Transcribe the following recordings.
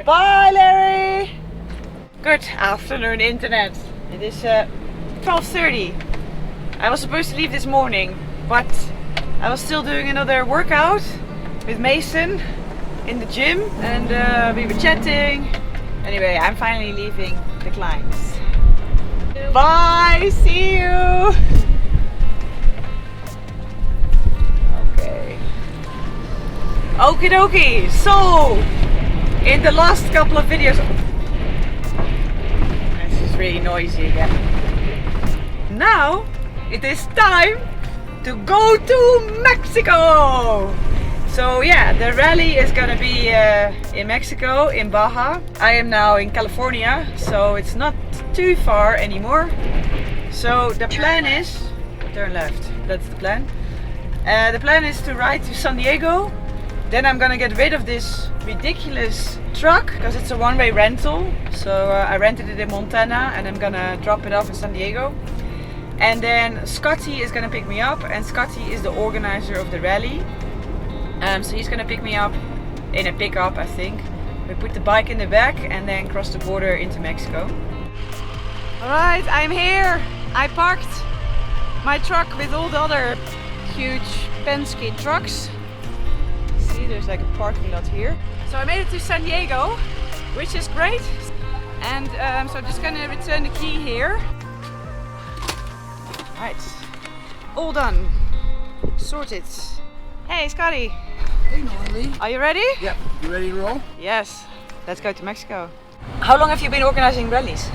Bye, Larry! Good afternoon, internet. It is 12:30. I was supposed to leave this morning, but I was still doing another workout with Mason in the gym, and we were chatting. Anyway, I'm finally leaving the clients. Bye, see you! Okay. Okie dokie, so in the last couple of videos, this is really noisy again. Now it is time to go to Mexico. So yeah, the rally is gonna be in Mexico, in Baja. I am now in California, so it's not too far anymore. So the plan is, turn left, that's the plan. The plan is to ride to San Diego. Then I'm gonna get rid of this ridiculous truck because it's a one-way rental. So I rented it in Montana and I'm gonna drop it off in San Diego. And then Scotty is gonna pick me up, and Scotty is the organizer of the rally. So he's gonna pick me up in a pickup, I think. We put the bike in the back and then cross the border into Mexico. Alright, I'm here. I parked my truck with all the other huge Penske trucks. See, there's like a parking lot here. So I made it to San Diego, which is great. And so I'm just gonna return the key here. Right, all done, sorted. Hey, Scotty. Hey, Norley. Are you ready? Yep. You ready to roll? Yes. Let's go to Mexico. How long have you been organizing rallies?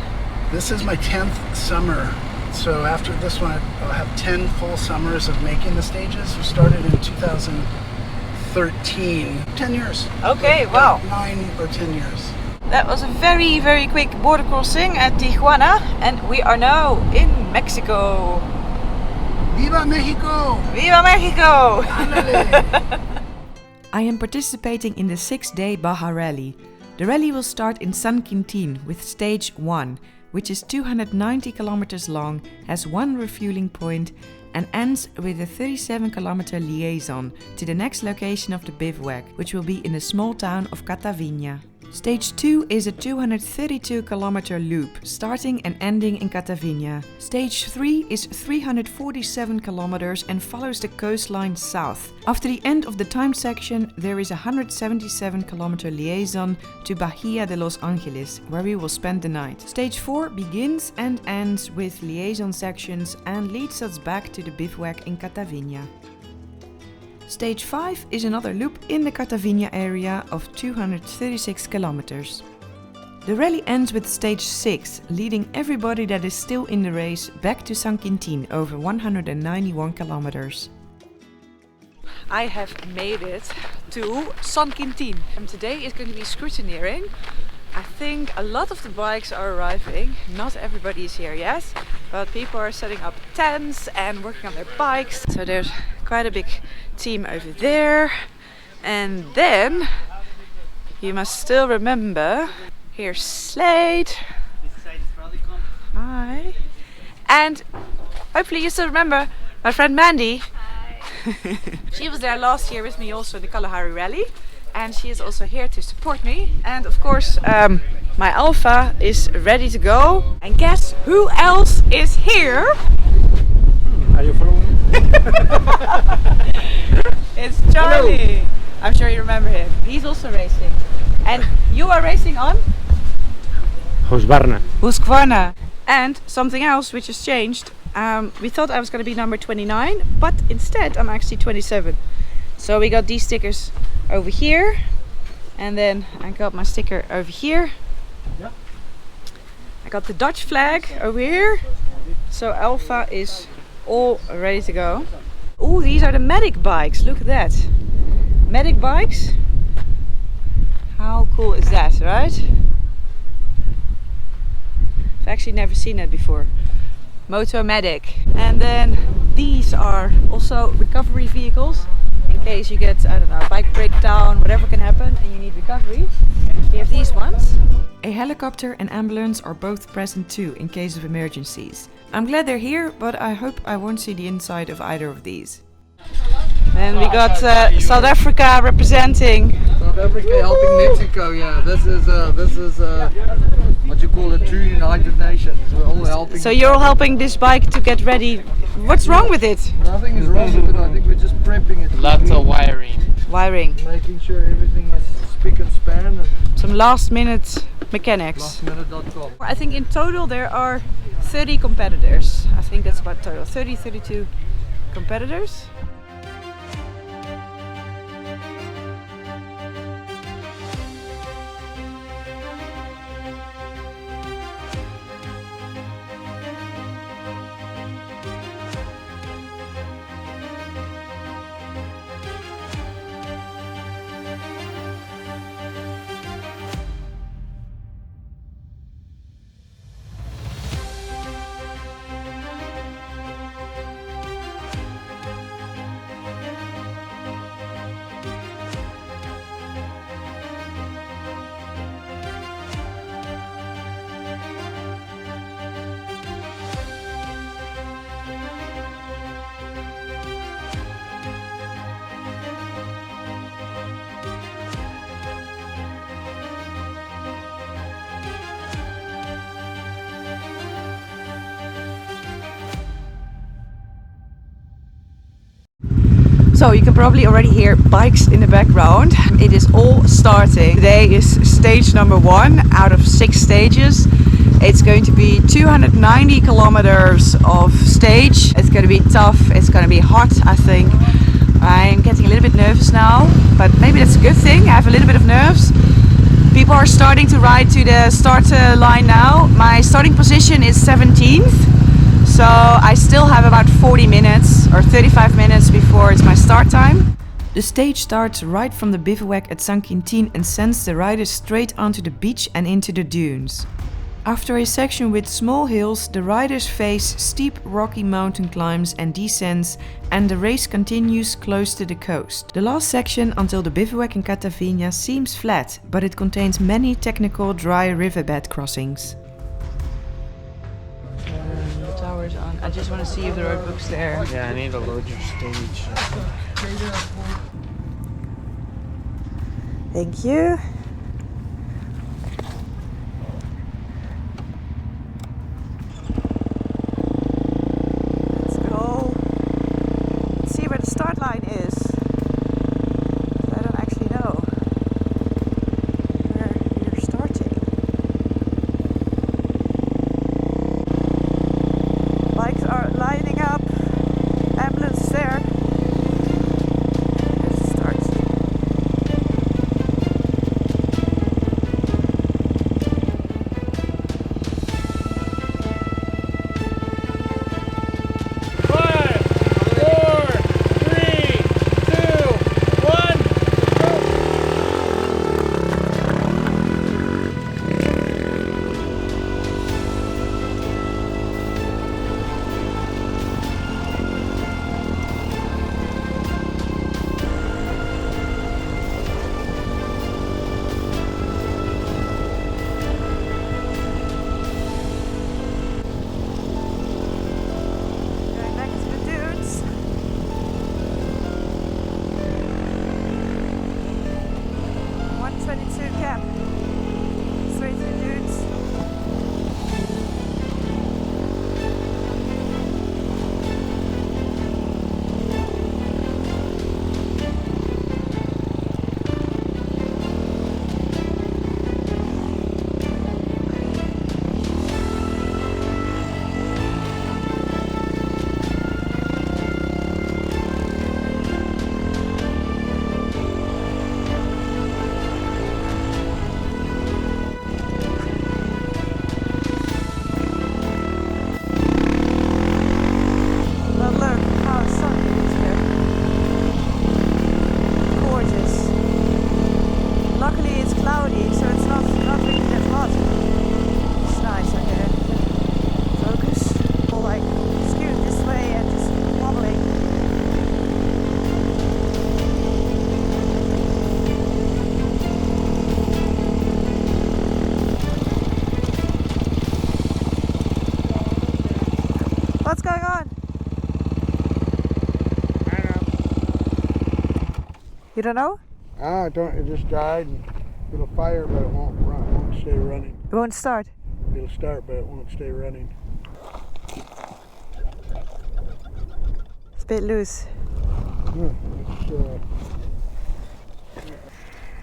This is my 10th summer. So after this one, I'll have 10 full summers of making the stages. We started in 2013. 10 years. Okay, like, wow. 9 or 10 years. That was a very, very quick border crossing at Tijuana, and we are now in Mexico. Viva Mexico! Viva Mexico! I am participating in the 6-day Baja Rally. The rally will start in San Quintin with stage 1, which is 290 kilometers long, has one refueling point, and ends with a 37-kilometer liaison to the next location of the bivouac, which will be in the small town of Cataviña. Stage 2 is a 232-kilometer loop, starting and ending in Cataviña. Stage 3 is 347 kilometers and follows the coastline south. After the end of the time section, there is a 177-kilometer liaison to Bahia de Los Angeles, where we will spend the night. Stage 4 begins and ends with liaison sections and leads us back to the bivouac in Cataviña. Stage 5 is another loop in the Cataviña area of 236 kilometers. The rally ends with stage 6, leading everybody that is still in the race back to San Quintin over 191 kilometers. I have made it to San Quintin, and today is going to be scrutineering. I think a lot of the bikes are arriving. Not everybody is here yet, but people are setting up tents and working on their bikes. So there's quite a big team over there. And then you must still remember, here's Slade. Hi. And hopefully you still remember my friend Mandy. She was there last year with me also in the Kalahari Rally. And she is also here to support me. And of course, my Alpha is ready to go. And guess who else is here? Are you following me? It's Charlie. Hello. I'm sure you remember him. He's also racing. And you are racing on? Husqvarna. Husqvarna. And something else which has changed. We thought I was going to be number 29, but instead I'm actually 27. So we got these stickers over here, and then I got my sticker over here. Yeah. I got the Dutch flag over here. So Alpha is all ready to go. Oh, these are the Medic bikes. Look at that. Medic bikes. How cool is that, right? I've actually never seen that before. Moto Medic. And then these are also recovery vehicles. In case you get, I don't know, a bike breakdown, whatever can happen and you need recovery. We have these ones. A helicopter and ambulance are both present too in case of emergencies. I'm glad they're here, but I hope I won't see the inside of either of these. And we got South Africa representing. South Africa helping Mexico. Yeah, this is what you call a true United Nations. We're all helping. So you're all helping this bike to get ready. What's wrong with it? Nothing is wrong with it. I think we're just prepping it. Lots of wiring. Wiring. Making sure everything is spick and span and Some last minute mechanics. lastminute.com. I think in total there are 30 competitors. I think that's about total. 32 competitors. So you can probably already hear bikes in the background. It is all starting. Today is stage number 1 out of 6 stages. It's going to be 290 kilometers of stage. It's going to be tough. It's going to be hot, I think. I'm getting a little bit nervous now, but maybe that's a good thing. I have a little bit of nerves. People are starting to ride to the start line now. My starting position is 17th. So I still have about 40 minutes or 35 minutes before it's my start time. The stage starts right from the bivouac at San Quintin and sends the riders straight onto the beach and into the dunes. After a section with small hills, the riders face steep rocky mountain climbs and descents, and the race continues close to the coast. The last section until the bivouac in Catavenia seems flat, but it contains many technical dry riverbed crossings. The tower's on. I just want to see if the roadbook's there. Yeah, I need to load your stage. Thank you. Let's go. Let's see where the start line is. I don't actually know where you're starting. Bikes are lining up. Ambulance is there. There's the start. Going back to the dunes. .122 cap. Straight to the dunes. But look how sunny it is here. Gorgeous. Luckily it's cloudy, so it's not really that hot. It's nice. I'm gonna focus. All like skewed this way and just wobbling. What's going on? You don't know? Ah, don't. It just died. And it'll fire, but it won't run. It won't stay running. It won't start. It'll start, but it won't stay running. It's a bit loose.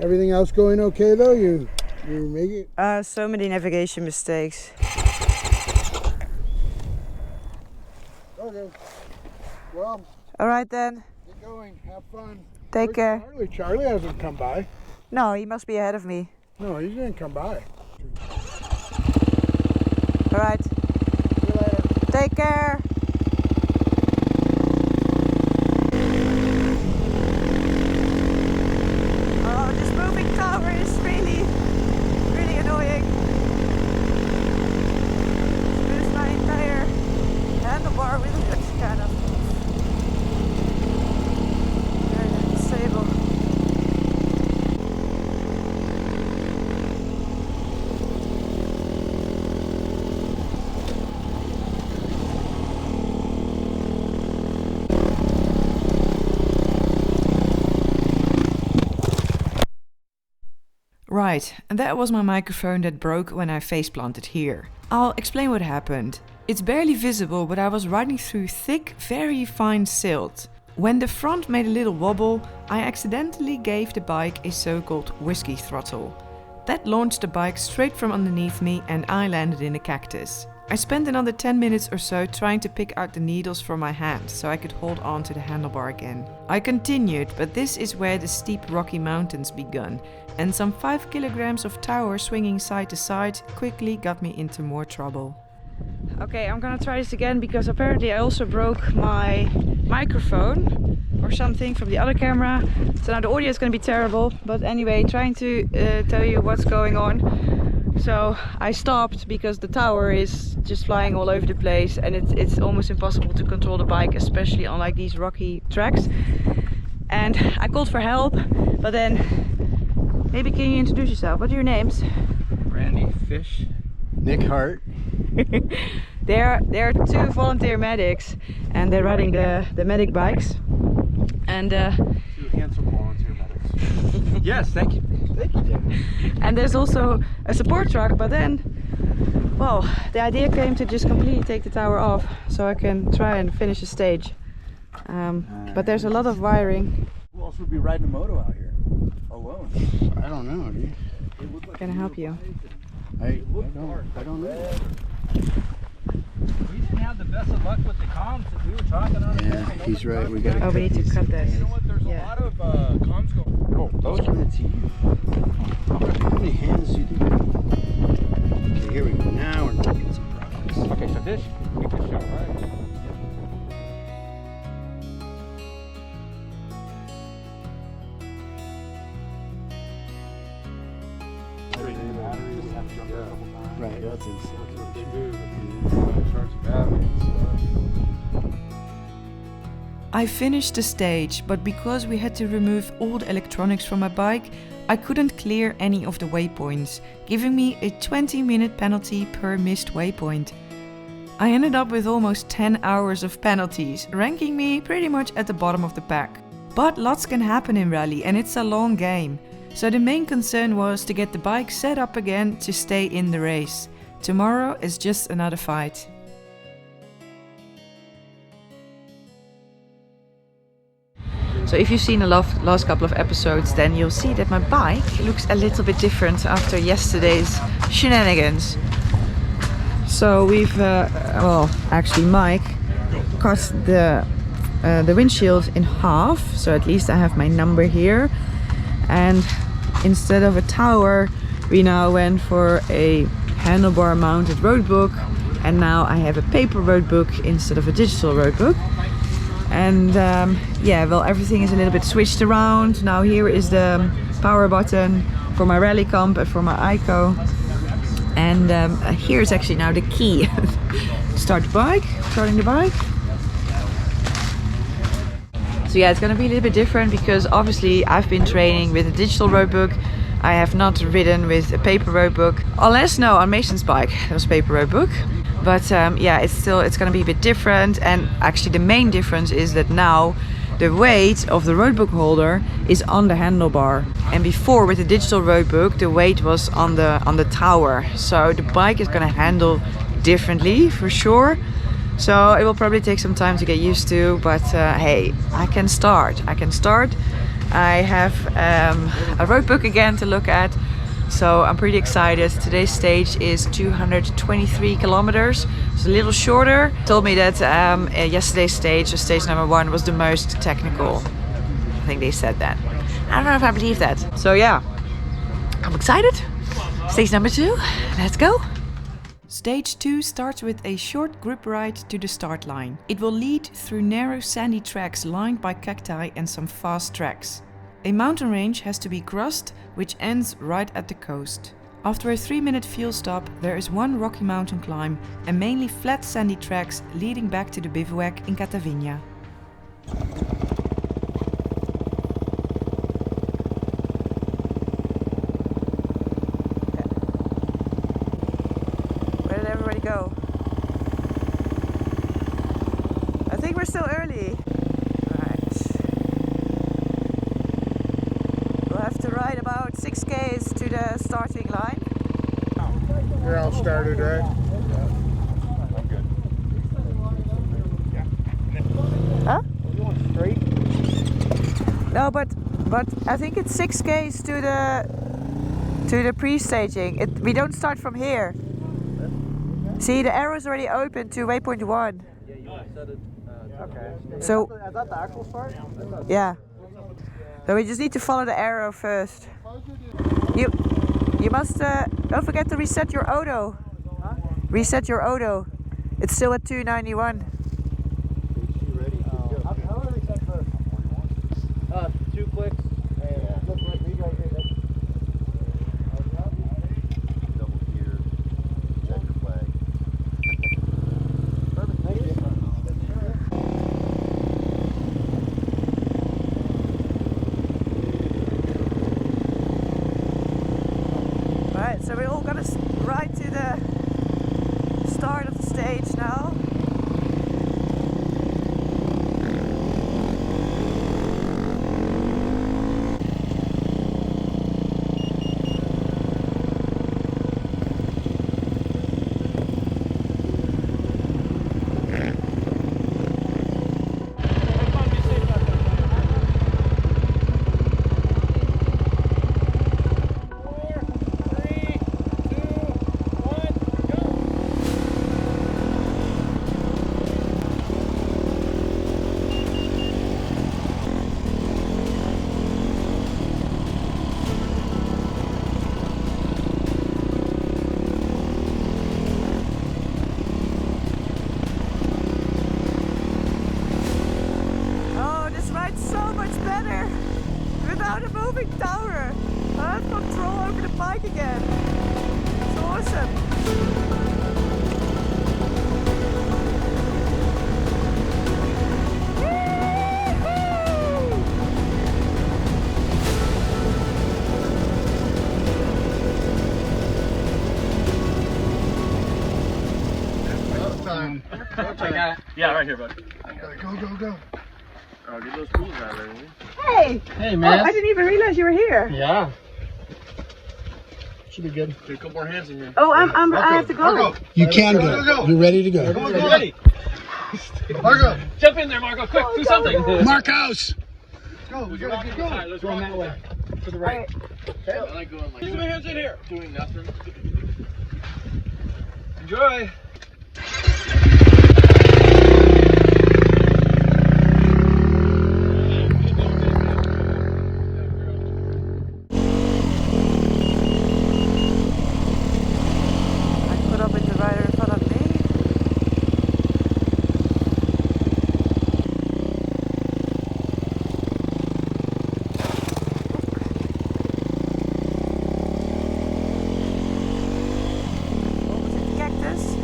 Everything else going okay though? You make it? So many navigation mistakes. Okay. Well, All right then. get going. Have fun. Take care. Charlie hasn't come by. No, he must be ahead of me. No, he didn't come by. All right. See you later. Take care. Oh, this moving tower is really annoying. Lose my entire handlebar with it, kind of. Very unstable. Right, and that was my microphone that broke when I face planted here. I'll explain what happened. It's barely visible, but I was riding through thick, very fine silt. When the front made a little wobble, I accidentally gave the bike a so-called whiskey throttle. That launched the bike straight from underneath me and I landed in a cactus. I spent another 10 minutes or so trying to pick out the needles from my hand so I could hold on to the handlebar again. I continued, but this is where the steep rocky mountains begun, and some 5 kilograms of tower swinging side to side quickly got me into more trouble. Okay, I'm gonna try this again because apparently I also broke my microphone or something from the other camera. So now the audio is gonna be terrible, but anyway, trying to tell you what's going on. So I stopped because the tower is just flying all over the place and it's almost impossible to control the bike, especially on like these rocky tracks. And I called for help, but then maybe can you introduce yourself? What are your names? Randy Fish. Nick Hart. They're two volunteer medics and they're riding the medic bikes. And Two handsome volunteer medics. Yes, thank you. Thank you, Jim. and there's also a support truck, but then, well, the idea came to just completely take the tower off so I can try and finish the stage. But there's a lot of wiring. Who else would be riding a moto out here? Alone? I don't know, dude. Can I help you? I don't know. We didn't have the best of luck with the comms that we were talking on. Yeah, he's right. We gotta. Oh, we need to cut this. You know what? There's Yeah. a lot of comms going. Oh, those are to you. How many hands do you do? Okay, here we go. Now we're making some progress. Okay, so this we can show, right? Right, that's insane. I finished the stage, but because we had to remove all the electronics from my bike, I couldn't clear any of the waypoints, giving me a 20-minute penalty per missed waypoint. I ended up with almost 10 hours of penalties, ranking me pretty much at the bottom of the pack. But lots can happen in rally and it's a long game. So the main concern was to get the bike set up again to stay in the race. Tomorrow is just another fight. So if you've seen the last couple of episodes, then you'll see that my bike looks a little bit different after yesterday's shenanigans. So we've, well, actually Mike cut the windshield in half, so at least I have my number here. And instead of a tower, we now went for a handlebar mounted roadbook, and now I have a paper roadbook instead of a digital roadbook. And yeah, well, everything is a little bit switched around. Now here is the power button for my rally comp and for my ICO. And here is actually now the key. Start the bike, starting the bike. So yeah, it's gonna be a little bit different because obviously I've been training with a digital roadbook. I have not ridden with a paper roadbook, unless no, on Mason's bike it was paper roadbook. But yeah, it's gonna be a bit different. And actually the main difference is that now the weight of the roadbook holder is on the handlebar. And before, with the digital roadbook, the weight was on the tower. So the bike is gonna handle differently for sure. So it will probably take some time to get used to, but hey, I can start. I have a roadbook again to look at, so I'm pretty excited. Today's stage is 223 kilometers. It's a little shorter. Told me that yesterday's stage, so stage number 1, was the most technical. I think they said that. I don't know if I believe that. So yeah, I'm excited. Stage number 2, let's go. Stage 2 starts with a short group ride to the start line. It will lead through narrow sandy tracks lined by cacti and some fast tracks. A mountain range has to be crossed, which ends right at the coast. After a 3-minute fuel stop, there is one rocky mountain climb and mainly flat sandy tracks leading back to the bivouac in Cataviña. Where did everybody go? I think we're still early. Right. We'll have to ride about 6 k's to the starting line. You're all started, right? I'm good. Huh? Are you going straight? No, but I think it's 6 k's to the pre-staging. We don't start from here. See, the arrow is already open to waypoint 1. Yeah, you said it. Okay. So Is that the actual start? yeah. So we just need to follow the arrow first. You must don't forget to reset your auto. Huh? Reset your auto. It's still at 291. How do we reset first? 2 clicks. And look like we go here. Double gear. Check your flag. Perfect. Thank you. Right, so we're all gonna ride to the start of the stage now. Without a moving tower. I have control over the bike again. It's awesome. Time. Yeah, right here, bud. Go, go, go. Oh, get those tools out of there. Hey! Hey, Oh, man. I didn't even realize you were here. Yeah. Should be good. Get a couple more hands in here. Oh, I have to go. Marco, you can go. You're ready to go. Ready? Marco, Jump in there, Marco. Quick, do something. Marcos. Go. We gotta get All going. right, let's Going rock that way. To the right. I like going like. Two hands in here. Doing nothing. Enjoy. I put up with the rider in front of me. Opposite cactus.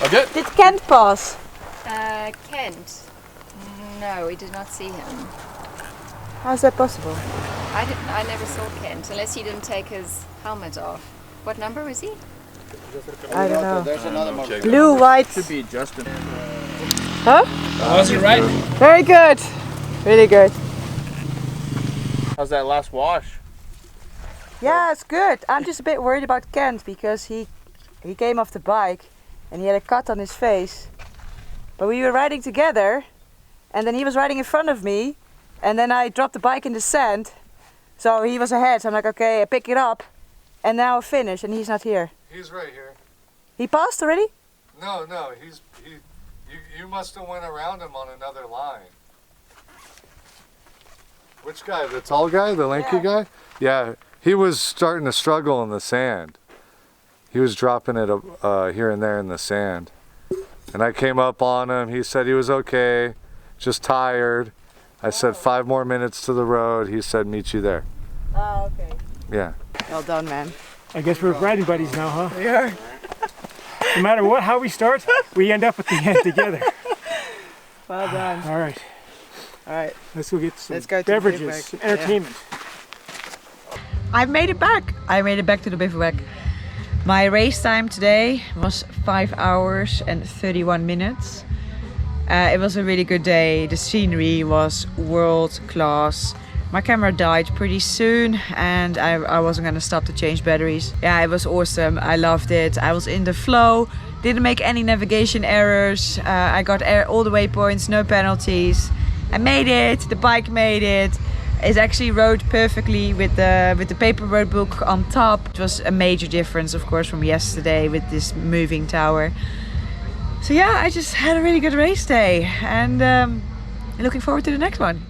Okay. Did Kent pass? Kent? No, we did not see him. How's that possible? I never saw Kent, unless he didn't take his helmet off. What number was he? I don't know. There's another one. Blue, white. Should be Justin. Huh? Was it right? Very good. Really good. How's that last wash? Yeah, it's good. I'm just a bit worried about Kent because he came off the bike and he had a cut on his face. But we were riding together and then he was riding in front of me and then I dropped the bike in the sand. So he was ahead. So I'm like, okay, I pick it up and now I finish and he's not here. He's right here. He passed already? No, you must have went around him on another line. Which guy? The tall guy? The lanky guy? Yeah, he was starting to struggle in the sand. He was dropping it here and there in the sand. And I came up on him. He said he was okay, just tired. I said 5 more minutes to the road. He said meet you there. Oh, okay. Yeah. Well done, man. I guess we're riding buddies now, huh? We are. No matter how we start, we end up at the end together. Well done. All right. All right. Let's go get some Let's go to the beverages, bivouac. some entertainment. I made it back. I made it back to the bivouac. My race time today was 5 hours and 31 minutes. It was a really good day. The scenery was world class. My camera died pretty soon and I wasn't gonna stop to change batteries. Yeah, it was awesome. I loved it. I was in the flow. Didn't make any navigation errors. I got all the waypoints, no penalties. I made it. The bike made it. It actually rode perfectly with the paper road book on top. It was a major difference, of course, from yesterday with this moving tower. So yeah, I just had a really good race day and looking forward to the next one.